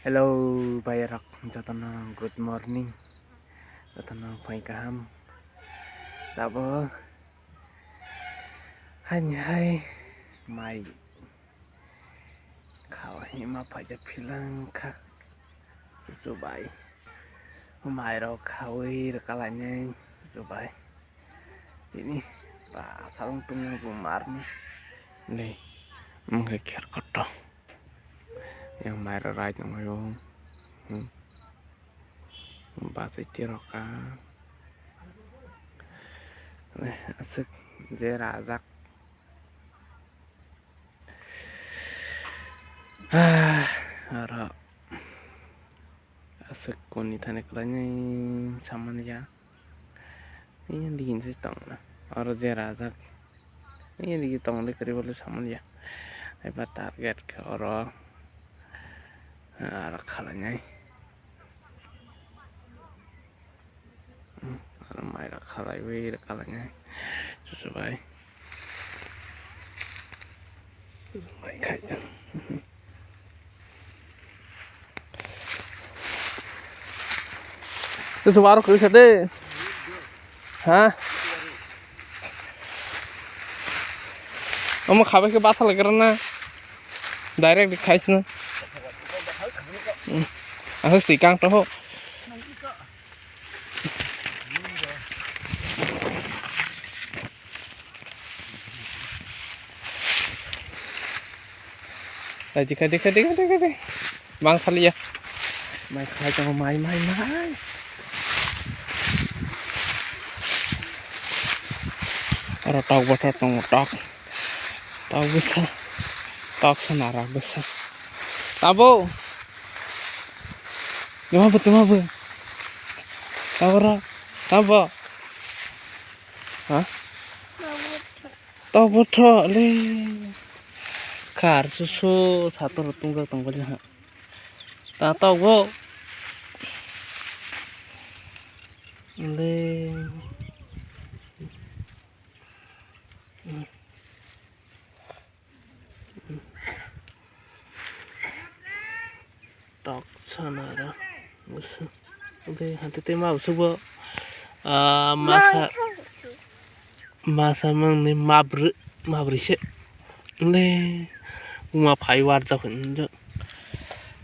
Hello, Bai Rok, cho good morning, cho phải cam, đã bơ, hay, Mai Khalaimani phải chụp phim khác, Cho Bai Mai Kwrwi Rok lại nhanh, Cho Bai, ini, và salon tung của marmi, này, mungkin kira kotor, yang Mai Rai yang ngayong. Bahasa Tiroka asik jerazak ara asik koni thane kalanya saman ya ini yang digin sih tong na ara jerazak ini yang digin tong le kari bolu saman ya hebat target ke ara ara kalanya Mai Khalaimani kalanya Cho Bai Mai Khe Cho Bai Rok bisa deh hah kamu খাবে ke batal karena direct dikhais na aku sikang toh Dikit. Bang kali ya. Mai khai cho mai. Ora tau botol tong tok. Tau bisa. Tok sanara bisa. Tabo. Gimana? Tabo. Hah? Tau botol le. Kar susu satu tunggal tongkolnya tak tahu kok le tok sana ada musuh udah nanti tema musuh masa mang ni mabri sih le Uma phai war ta khun jo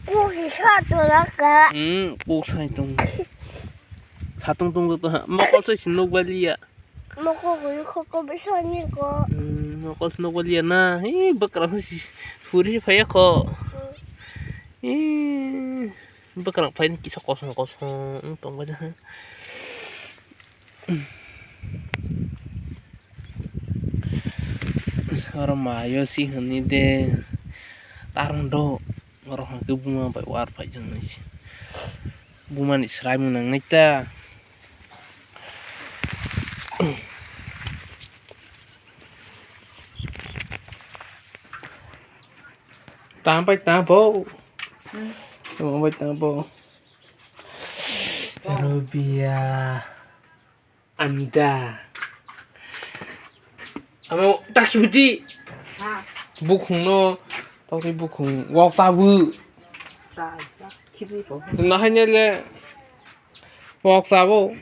cô thì sao tôi đã cả cô sai tung sa tung to ma ko sai sin no balia mà cô có biết sao như cô ma ko sin no balia na bakra si furi phai ko bakra phai ni kisa ko tong ba ha orang mayo sih ini deh tarang do orang ke bunga bai war pai jang nai bunga ni serai munang nai ta bo Robia Amida amo tak sibudi bukhung no tao thấy bukhung wok sa bu nó hay nhá le wok sa bo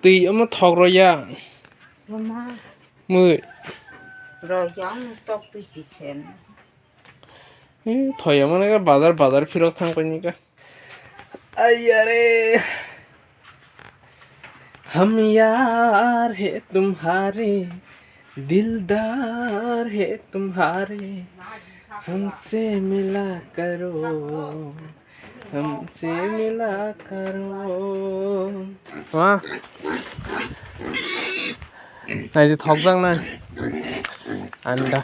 tì amo thok rồi ya mười rồi giống tóc tôi chỉ xem thôi amo cái bazar phirok thang panika अरे हम यार है तुम्हारे दिलदार है तुम्हारे हमसे मिला करो वाह này thì thọc răng này anda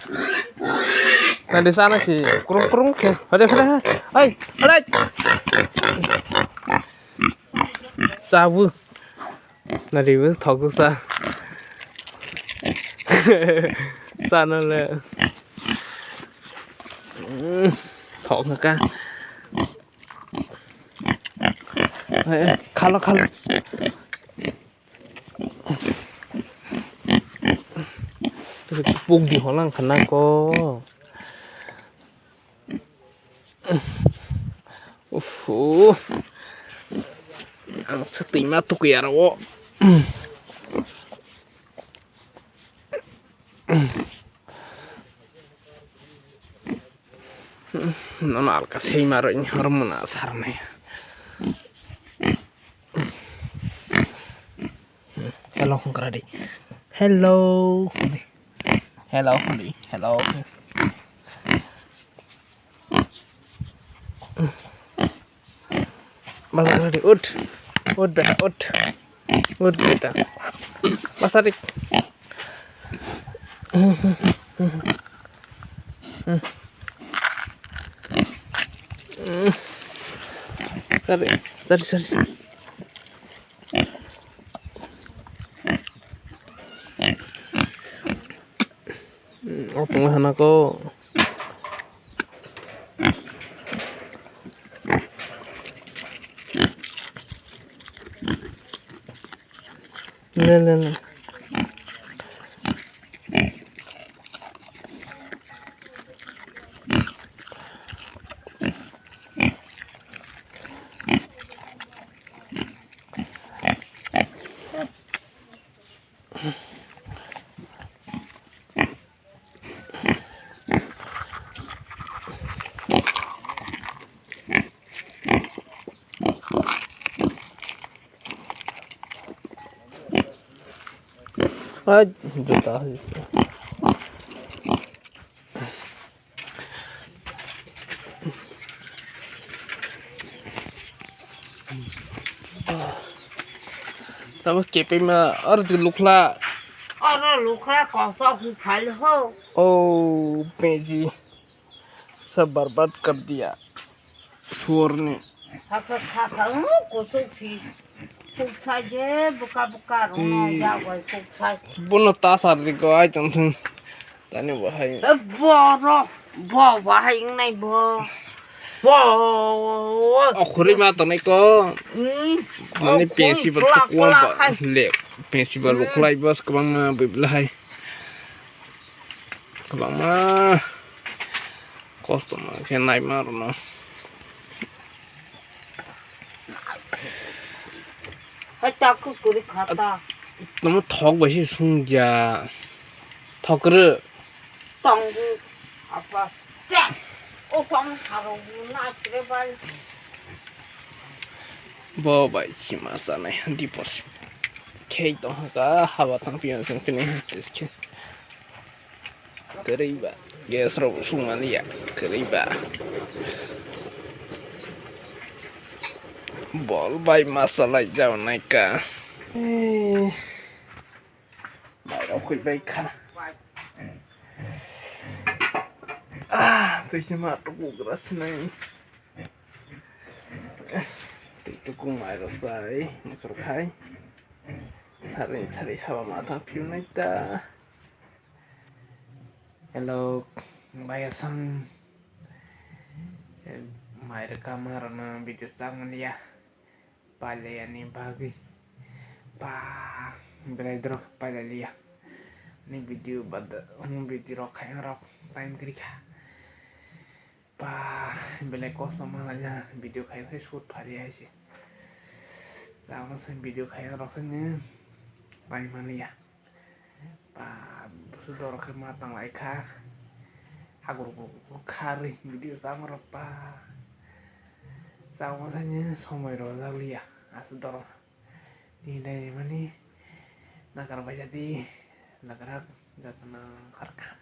nah di sana sih kurung ke ada sabu nah di bawah thọc ra sana là thọc nữa ca khalo Pung di holang kena ko. Ang setima tuh ya rawo. Normal kasih maroin hormon asar nih. Hello Kradi. Hello. Hello Kradi. Hello. Masa Kradi ut beta ut beta. Masa dik. Sorry. Pengahan ako. No. Juta. Tapi kepe mah orang tu lukla. Orang lukla kosong hufal ho. Oh, पेजी सब बर्बाद कर दिया सुअर ने. Kakak kosong si kuksa je buka rumah jago kuksa. Bunuh tasar di kau aja tuh. Tani bahaya. Bahai nai bo. Kwrwi mah tuh neko. Mana pensi bertukuan pak lek. Pensi berbuklai bos kebang mah bebelai. Kebang mah kostum mah kenai mah rono. Hataku kuri kata. 너무 턱 맛이 숨자 턱을 Tanggu apa? Cek. Tang taruh guna cereban. Bahai Khe Chalaima di pos Khe Tongja hawa tang pion sing pini diski Kwrwi Rok gesro sumalia Kwrwi Rok bol bai masalah jauh naika bai Rok bai kana tuh cuma tuku keras nih tuku mai rasai masuk kai cari hawa mata piu naita. Hello bayasan mai kamar na bitis tangan ya palayani bagi pa beledro palalia ni video rok kayak rok time kerja pa bele kosong malahnya video kayak saya shoot hari aja sama saya video kayak roknya Bai Mai ya pa sudah rok matang lagi kah aku kari video sama rok pa sama saya somai rozali ya asudor ini mana nakar baca di nakar gak kena karkan